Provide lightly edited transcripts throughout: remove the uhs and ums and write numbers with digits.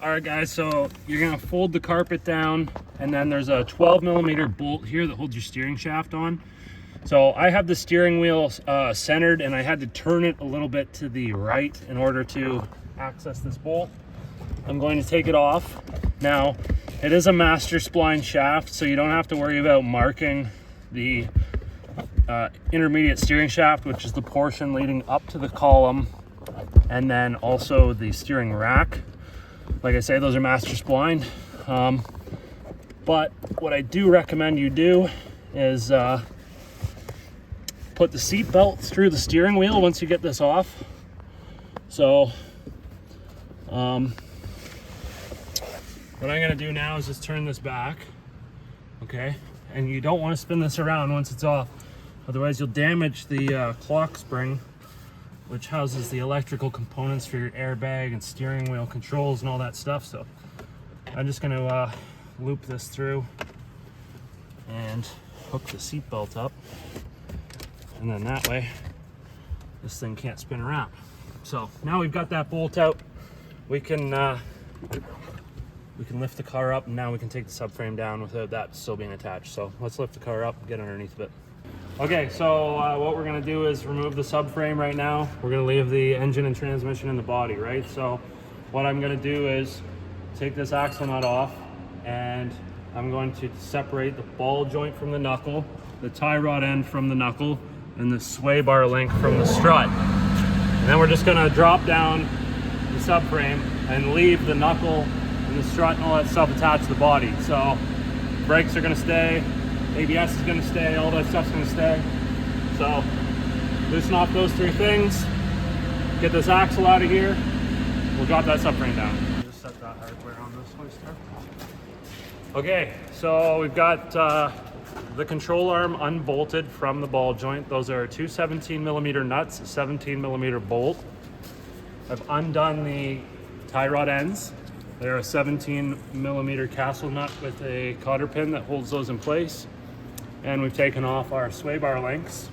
All right, guys, so you're gonna fold the carpet down, and then there's a 12mm bolt here that holds your steering shaft on. So I have the steering wheel centered, and I had to turn it a little bit to the right in order to access this bolt. I'm going to take it off. Now, it is a master spline shaft, so you don't have to worry about marking the intermediate steering shaft, which is the portion leading up to the column, and then also the steering rack. Like I say, those are master spline. But what I do recommend you do is put the seat belt through the steering wheel once you get this off. So what I'm gonna do now is just turn this back, okay? And you don't want to spin this around once it's off, otherwise you'll damage the clock spring, which houses the electrical components for your airbag and steering wheel controls and all that stuff. So I'm just gonna loop this through and hook the seat belt up, and then that way this thing can't spin around. So now we've got that bolt out, we can lift the car up, and now we can take the subframe down without that still being attached. So let's lift the car up and get underneath of it. Okay, so what we're gonna do is remove the subframe right now. We're gonna leave the engine and transmission in the body, right? So what I'm gonna do is take this axle nut off, and I'm going to separate the ball joint from the knuckle, the tie rod end from the knuckle, and the sway bar link from the strut. And then we're just gonna drop down the subframe and leave the knuckle and the strut and all that stuff attached to the body. So brakes are gonna stay, ABS is gonna stay, all that stuff's gonna stay. So loosen off those three things, get this axle out of here, we'll drop that subframe down. Just set that hardware on this hoister. Okay, so we've got the control arm unbolted from the ball joint. Those are two 17mm nuts, a 17mm bolt. I've undone the tie rod ends. They're a 17mm castle nut with a cotter pin that holds those in place. And we've taken off our sway bar links.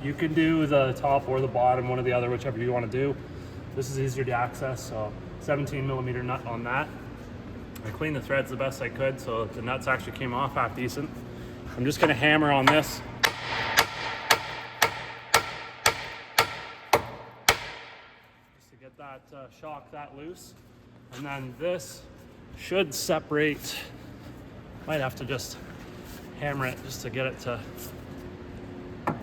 You can do the top or the bottom, one or the other, whichever you want to do. This is easier to access, so 17mm nut on that. I cleaned the threads the best I could, so the nuts actually came off half decent. I'm just gonna hammer on this. Just to get that shock that loose. And then this should separate. Might have to just hammer it just to get it to. There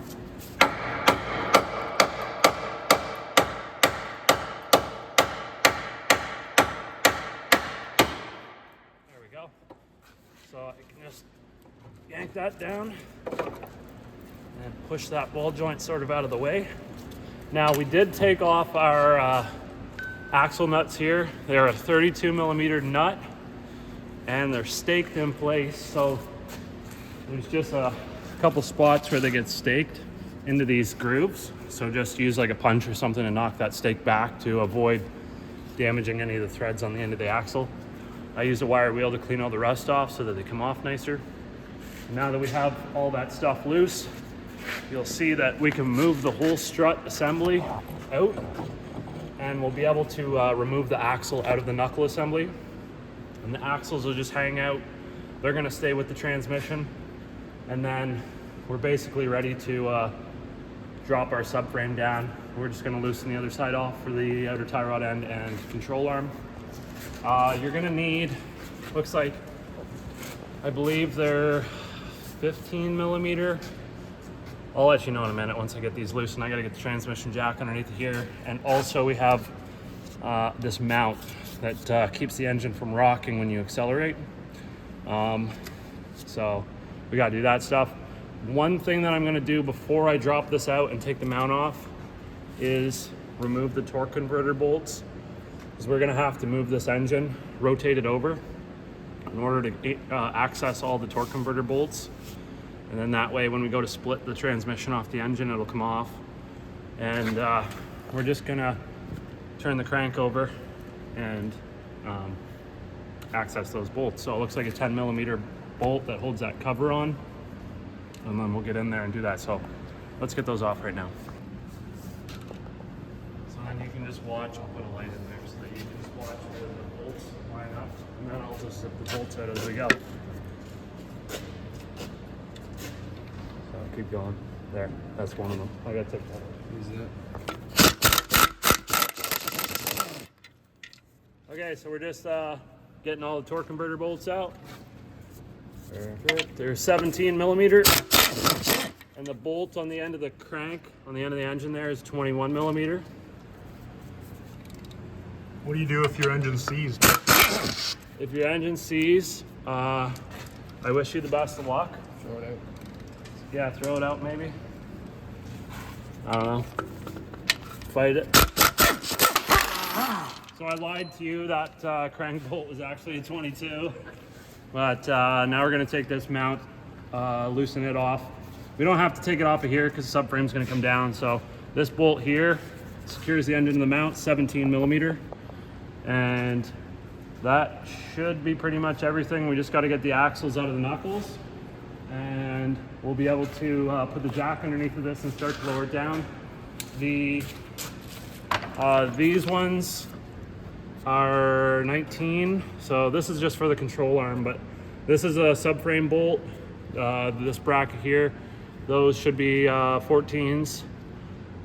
we go. So I can just yank that down and push that ball joint sort of out of the way. Now we did take off our axle nuts here. They're a 32mm nut, and they're staked in place. So there's just a couple spots where they get staked into these grooves. So just use like a punch or something and knock that stake back to avoid damaging any of the threads on the end of the axle. I used a wire wheel to clean all the rust off so that they come off nicer. Now that we have all that stuff loose, you'll see that we can move the whole strut assembly out, and we'll be able to remove the axle out of the knuckle assembly. And the axles will just hang out. They're gonna stay with the transmission. And then we're basically ready to drop our subframe down. We're just gonna loosen the other side off for the outer tie rod end and control arm. You're gonna need, looks like, I believe they're 15mm. I'll let you know in a minute once I get these loose, and I gotta get the transmission jack underneath here. And also we have this mount that keeps the engine from rocking when you accelerate. So we gotta do that stuff. One thing that I'm gonna do before I drop this out and take the mount off is remove the torque converter bolts, because we're gonna have to move this engine, rotate it over in order to access all the torque converter bolts. And then that way, when we go to split the transmission off the engine, it'll come off. And we're just gonna turn the crank over and access those bolts. So it looks like a 10mm bolt that holds that cover on. And then we'll get in there and do that. So let's get those off right now. So then you can just watch, I'll put a light in there so that you can just watch the bolts. then I'll just zip the bolts out as we go. So keep going. There, that's one of them. I gotta take that out. Use that. Okay, so we're just getting all the torque converter bolts out. Perfect. They're 17 millimeter. And the bolt on the end of the crank, on the end of the engine there, is 21 millimeter. What do you do if your engine's seized? If your engine seized, I wish you the best of luck. Throw it out. Yeah, throw it out maybe. I don't know. Fight it. So I lied to you, that crank bolt was actually a 22. But now we're gonna take this mount, loosen it off. We don't have to take it off of here because the subframe's gonna come down. So this bolt here secures the engine to the mount, 17 millimeter. And that should be pretty much everything. We just gotta get the axles out of the knuckles. And we'll be able to put the jack underneath of this and start to lower it down. These ones are 19. So this is just for the control arm, but this is a subframe bolt. This bracket here, those should be 14s.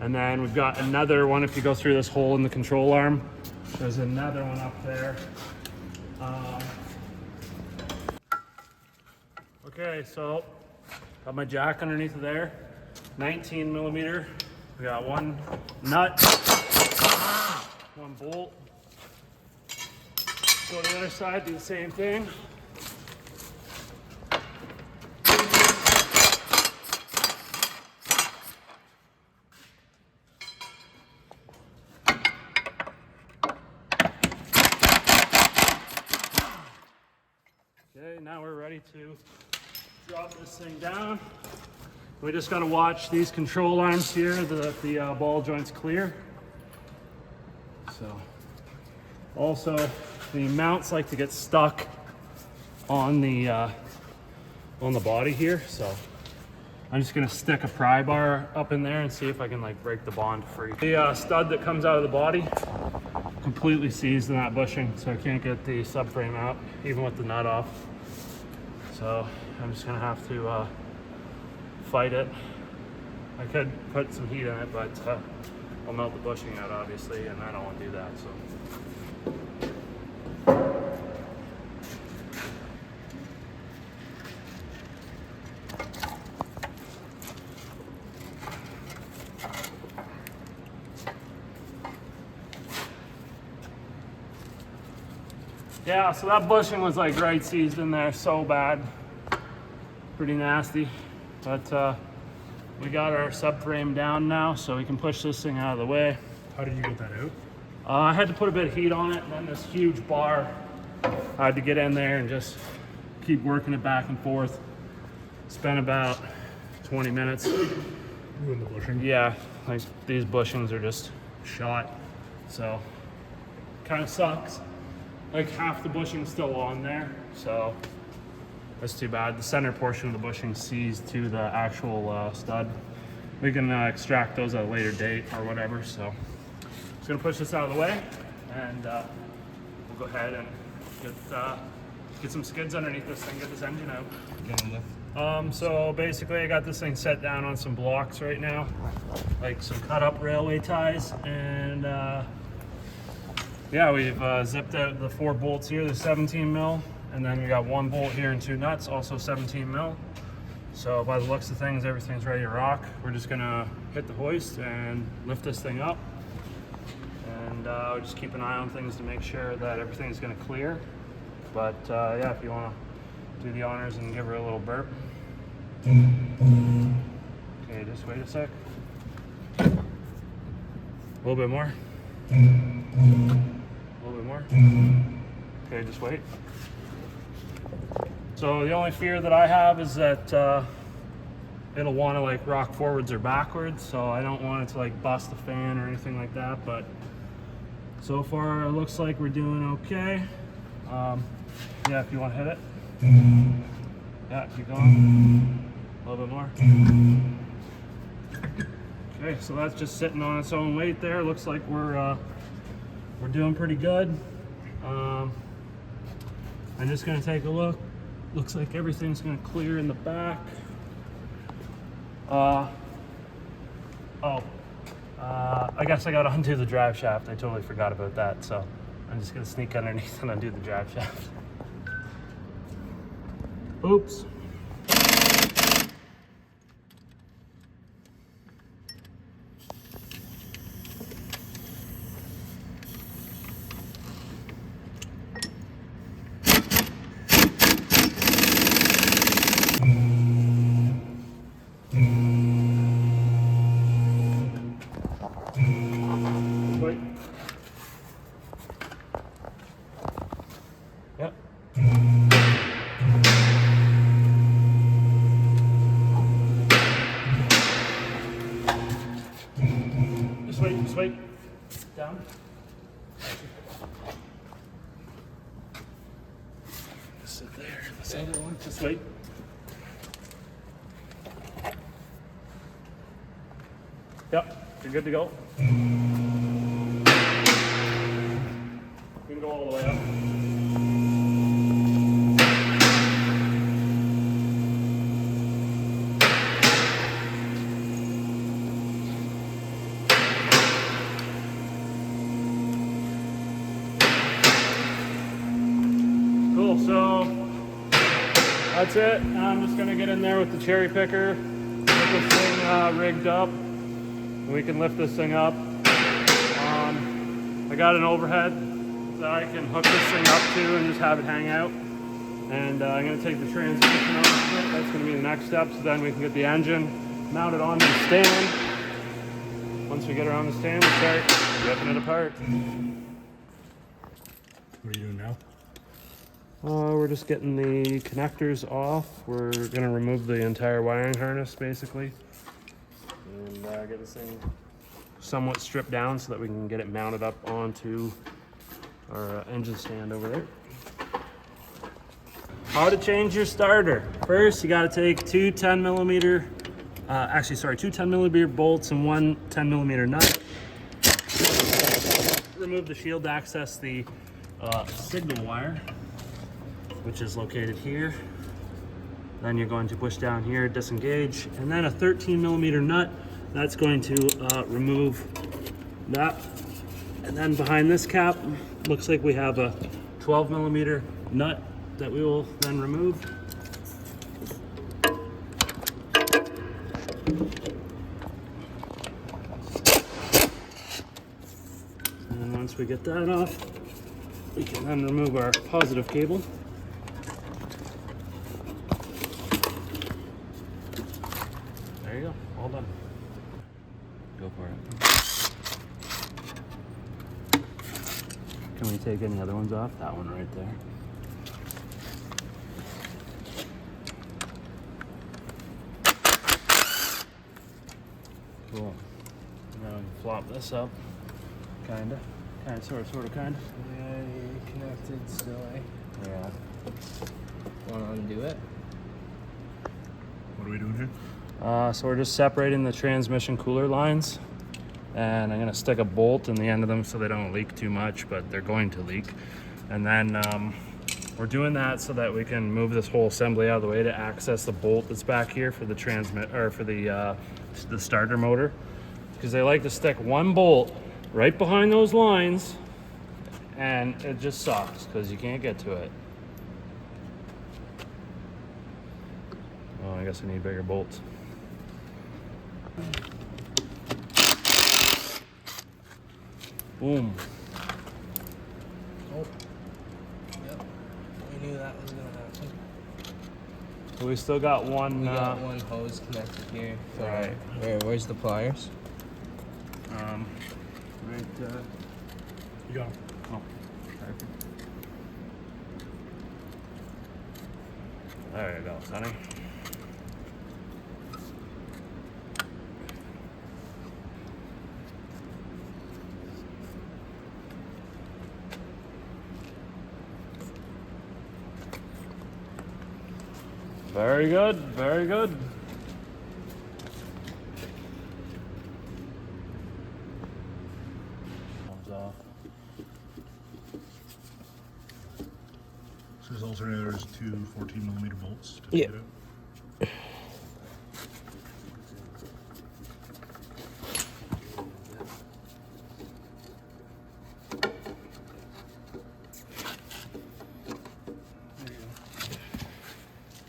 And then we've got another one. If you go through this hole in the control arm, there's another one up there. Okay, so got my jack underneath of there, 19 millimeter. We got one nut, one bolt. Go to the other side, do the same thing. Okay, now we're ready to drop this thing down. We just got to watch these control arms here, that the ball joint's clear. So, also the mounts like to get stuck on the body here. So I'm just gonna stick a pry bar up in there and see if I can like break the bond free. The stud that comes out of the body completely seized in that bushing, so I can't get the subframe out even with the nut off. So I'm just gonna have to fight it. I could put some heat in it, but I'll melt the bushing out obviously, and I don't want to do that. So. Yeah, so that bushing was like right seized in there so bad. Pretty nasty. But we got our subframe down now, so we can push this thing out of the way. How did you get that out? I had to put a bit of heat on it, and then this huge bar, I had to get in there and just keep working it back and forth. Spent about 20 minutes. Doing the bushing? Yeah, like these bushings are just shot, so kind of sucks. Like half the bushing's still on there, so that's too bad. The center portion of the bushing seized to the actual stud. We can extract those at a later date or whatever. So just gonna push this out of the way, and we'll go ahead and get some skids underneath this thing, get this engine out. So basically I got this thing set down on some blocks right now, like some cut up railway ties, and yeah, we've zipped out the 4 bolts here, the 17 mil, and then we got 1 bolt here and 2 nuts, also 17 mil. So by the looks of things, everything's ready to rock. We're just gonna hit the hoist and lift this thing up, and we'll just keep an eye on things to make sure that everything's gonna clear. But yeah, if you wanna do the honors and give her a little burp. Okay, just wait a sec. A little bit more. A little bit more. Okay, just wait. So the only fear that I have is that it'll want to like rock forwards or backwards, so I don't want it to like bust the fan or anything like that, but so far it looks like we're doing okay. Yeah, if you want to hit it. Yeah, keep going. A little bit more. Okay, so that's just sitting on its own weight there. Looks like we're doing pretty good. I'm just gonna take a look. Looks like everything's gonna clear in the back. I guess I gotta undo the drive shaft. I totally forgot about that, so I'm just gonna sneak underneath and undo the drive shaft. Oops. Wait. Yep. Just wait. Down. Sit there. This other one. Just wait. Yep, you're good to go. You can go all the way up. Cool, so that's it. I'm just gonna get in there with the cherry picker, get this thing rigged up. We can lift this thing up. I got an overhead that I can hook this thing up to and just have it hang out. And I'm gonna take the transmission off of it. That's gonna be the next step. So then we can get the engine mounted on the stand. Once we get her on the stand, we start ripping it apart. What are you doing now? We're just getting the connectors off. We're gonna remove the entire wiring harness basically. And get this thing somewhat stripped down so that we can get it mounted up onto our engine stand over there. How to change your starter. First, you gotta take two 10 millimeter bolts and one 10 millimeter nut. Remove the shield to access the signal wire, which is located here. Then you're going to push down here, disengage, and then a 13 millimeter nut. That's going to remove that. And then behind this cap, looks like we have a 12 millimeter nut that we will then remove. And once we get that off, we can then remove our positive cable. There you go, all done. Go for it. Can we take any other ones off? That one right there. Cool. Now we can flop this up. Kinda. Sort of. Yeah, you're connected still, eh? Yeah. Want to undo it? What are we doing here? So we're just separating the transmission cooler lines, and I'm gonna stick a bolt in the end of them so they don't leak too much, but they're going to leak. And then we're doing that so that we can move this whole assembly out of the way to access the bolt that's back here for the the starter motor, because they like to stick one bolt right behind those lines, and it just sucks because you can't get to it. Oh, I guess I need bigger bolts. Boom. Oh. Yep. We knew that was gonna happen. So we still got one. We got one hose connected here. Right. Where's the pliers? Right. You got 'em. Oh, perfect. There you go, Sonny. Very good, very good. Comes off. So this alternator is two 14mm bolts. To Yeah. get it.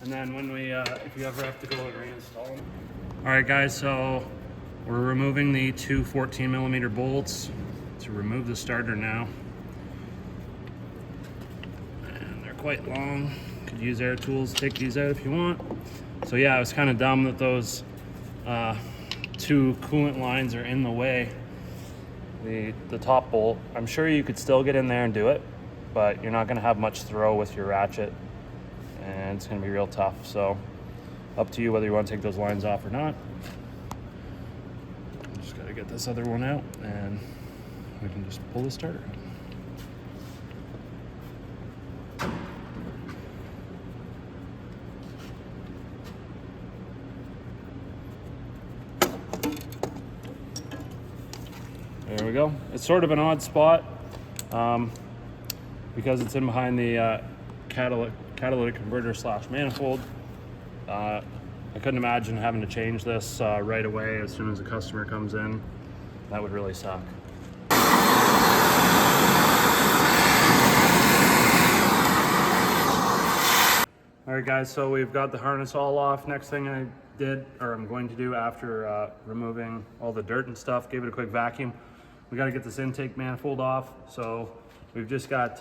And then when we, if you ever have to go and reinstall them. All right, guys, so we're removing the two 14mm bolts to remove the starter now. And they're quite long. Could use air tools to take these out if you want. So yeah, it was kind of dumb that those two coolant lines are in the way. The top bolt, I'm sure you could still get in there and do it, but you're not gonna have much throw with your ratchet. And it's going to be real tough, so up to you whether you want to take those lines off or not. Just got to get this other one out and we can just pull the starter. There we go. It's sort of an odd spot because it's in behind the catalytic converter / manifold. I couldn't imagine having to change this right away as soon as the customer comes in. That would really suck. All right, guys, so we've got the harness all off. Next thing I'm going to do after removing all the dirt and stuff, give it a quick vacuum. We got to get this intake manifold off. So we've just got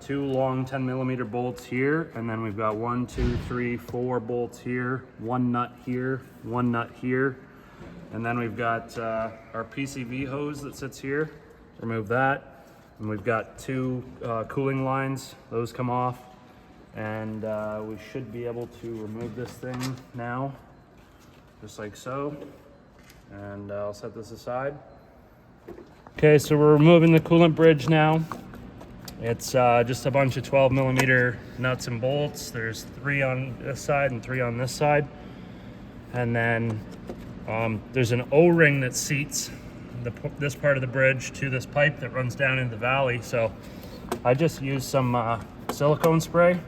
two long 10mm bolts here, and then we've got 1, 2, 3, 4 bolts here, one nut here, one nut here, and then we've got our PCV hose that sits here. Remove that, and we've got two cooling lines. Those come off, and we should be able to remove this thing now, just like so. And I'll set this aside. Okay, so we're removing the coolant bridge now. It's just a bunch of 12mm nuts and bolts. There's 3 on this side and 3 on this side. And then there's an O-ring that seats this part of the bridge to this pipe that runs down into the valley. So I just used some silicone spray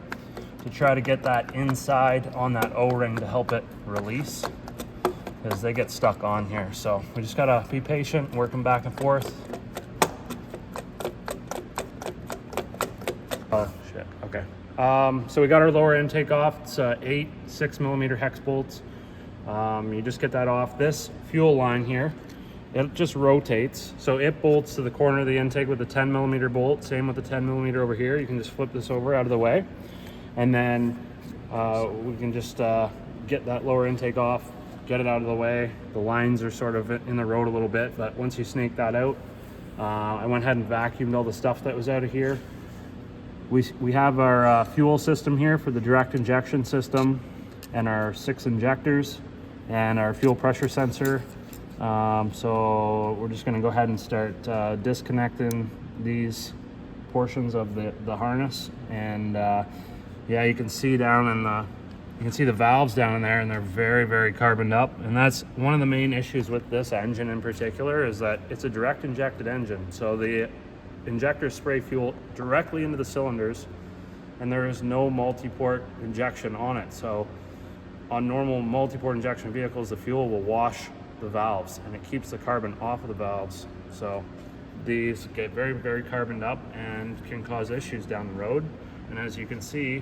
to try to get that inside on that O-ring to help it release, because they get stuck on here. So we just gotta be patient, work them back and forth. Oh shit, okay. So we got our lower intake off. It's 8 6mm hex bolts. You just get that off. This fuel line here, it just rotates. So it bolts to the corner of the intake with a 10mm bolt. Same with the 10mm over here. You can just flip this over out of the way. And then we can just get that lower intake off, get it out of the way. The lines are sort of in the road a little bit, but once you snake that out, I went ahead and vacuumed all the stuff that was out of here. We have our fuel system here for the direct injection system, and our 6 injectors, and our fuel pressure sensor. So we're just going to go ahead and start disconnecting these portions of the harness. And yeah, you can see down in the valves down in there, and they're very, very carboned up. And that's one of the main issues with this engine in particular, is that it's a direct injected engine. So the injectors spray fuel directly into the cylinders, and there is no multi-port injection on it. So on normal multi-port injection vehicles, the fuel will wash the valves and it keeps the carbon off of the valves. So these get very, very carboned up and can cause issues down the road. And as you can see,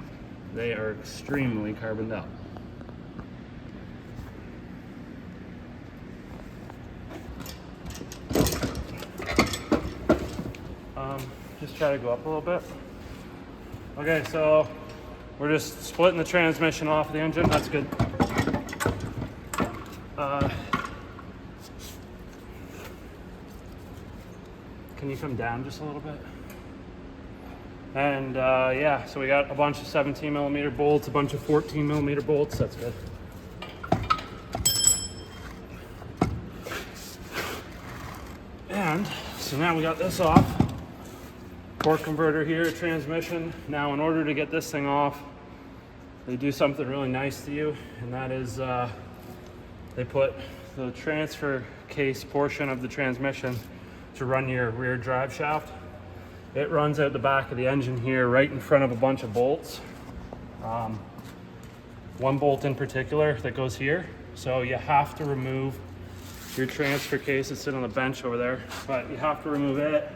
they are extremely carboned up. Just try to go up a little bit. Okay, so we're just splitting the transmission off of the engine. That's good. Can you come down just a little bit? And yeah, so we got a bunch of 17mm bolts, a bunch of 14mm bolts. That's good. And so now we got this off. Torque converter here, transmission. Now in order to get this thing off, they do something really nice to you, and that is they put the transfer case portion of the transmission to run your rear drive shaft. It runs out the back of the engine here, right in front of a bunch of bolts. One bolt in particular that goes here. So you have to remove your transfer case. It's sitting on the bench over there, but you have to remove it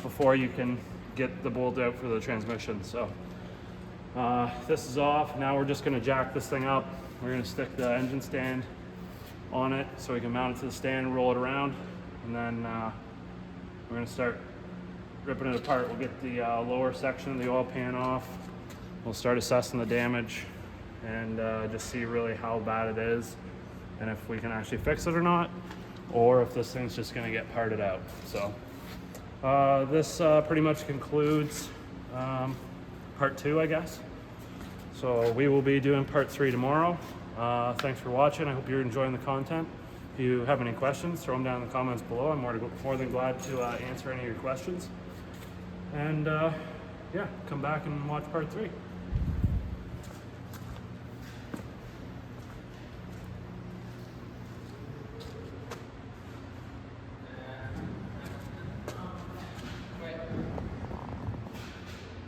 before you can get the bolt out for the transmission. So this is off. Now we're just gonna jack this thing up. We're gonna stick the engine stand on it so we can mount it to the stand, roll it around, and then we're gonna start ripping it apart. We'll get the lower section of the oil pan off. We'll start assessing the damage and just see really how bad it is and if we can actually fix it or not, or if this thing's just gonna get parted out. So this pretty much concludes part 2, I guess. So we will be doing part 3 tomorrow. Thanks for watching. I hope you're enjoying the content. If you have any questions, throw them down in the comments below. I'm more than glad to answer any of your questions. And yeah, come back and watch part 3.